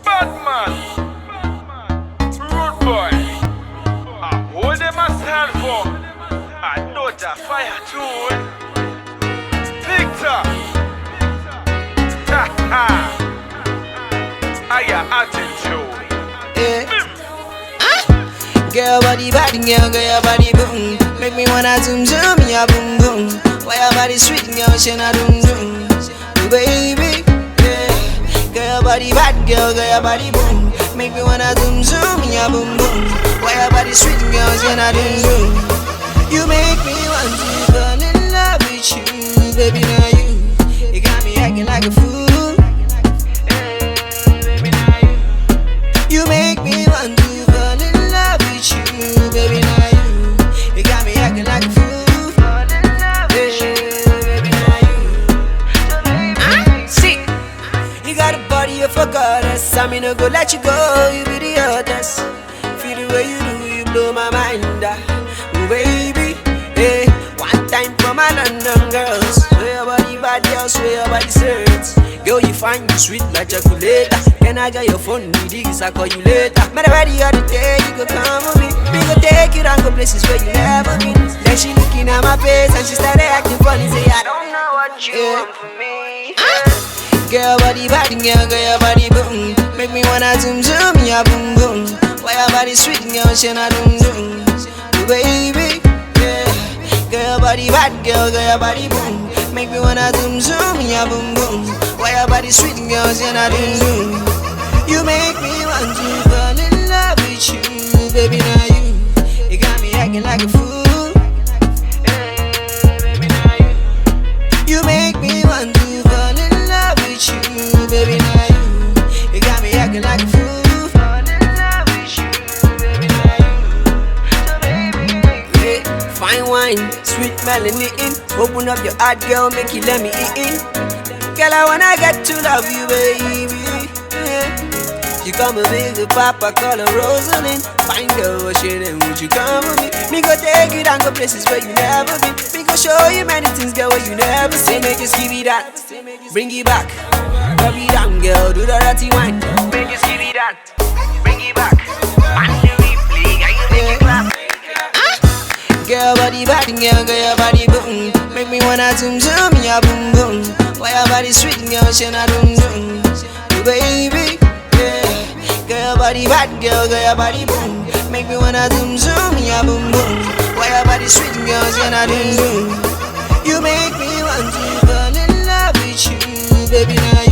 Bad man, rude boy. Hold them a stand for. I know the fire tool. Victor. Ha ha. I got attitude. Girl body bad, girl your body boom. Make me wanna zoom zoom, yeah boom boom. Why your body sweet, girl, she na doom doom. Ooh, baby, yeah. Girl your body bad, girl your body boom. Make me wanna zoom zoom, yeah boom boom. Why your body sweet, girl, she na doom doom. You make me want to fall in love with you, baby. Now you got me acting like a fool. Baby, now you make me want to fall in love with you, baby. Now you got me acting like a fool. Baby, now you. See, you got a body of a goddess. I'm no go let you go. You be the others. Feel the way you do, you blow my mind. Oh, baby, hey. One time for my London girls. Swear your body bad, girl, swear your body certs. Girl, you find you sweet like chocolate. Can I get your phone? Need this, I call you later. Matter ready other day, you go come with me. We go take you down to places where you never been. Then she looking at my face and she started acting funny. Say, I don't know what you want from me. Girl, body bad, girl your body boom. Make me wanna zoom zoom, yeah boom boom. Why your body sweet, girl, she na doom doom. Ooh, baby, yeah. Girl, body bad, girl your body boom. Make me wanna zoom zoom, yeah boom boom. Why your body sweet, girl, she na doom doom. You make me want to fall in love with you, baby. Now you got me acting like a fool. Baby, now you make me want to fall in love with you, baby. Now you got me acting like a fool. Fall in love with you, baby. Now you. So baby, yeah. Fine wine, sweet melody in. Open up your heart, girl, make you let me in. Girl, I wanna get to love you, baby. Yeah. You come with me, the papa call her Rosalind. Fine girl, what shit and would you come with me? Me go take you down to places where you never been. Me go show you many things, girl, where you never seen. Make you give me that, bring it back. Rub it down, girl, do the dirty wine. Make you give me that, bring it back. On the replay, girl, you make it clap. Girl, body bad, girl your body boom. Make me wanna zoom zoom, yeah boom boom. Why your body sweet, girl, she na doom doom. Ooh, baby, yeah. Girl, body bad, girl your body boom. Make me wanna zoom zoom, yeah boom boom. Why your body sweet, girl, she na doom doom. You make me want to fall in love with you, baby. Now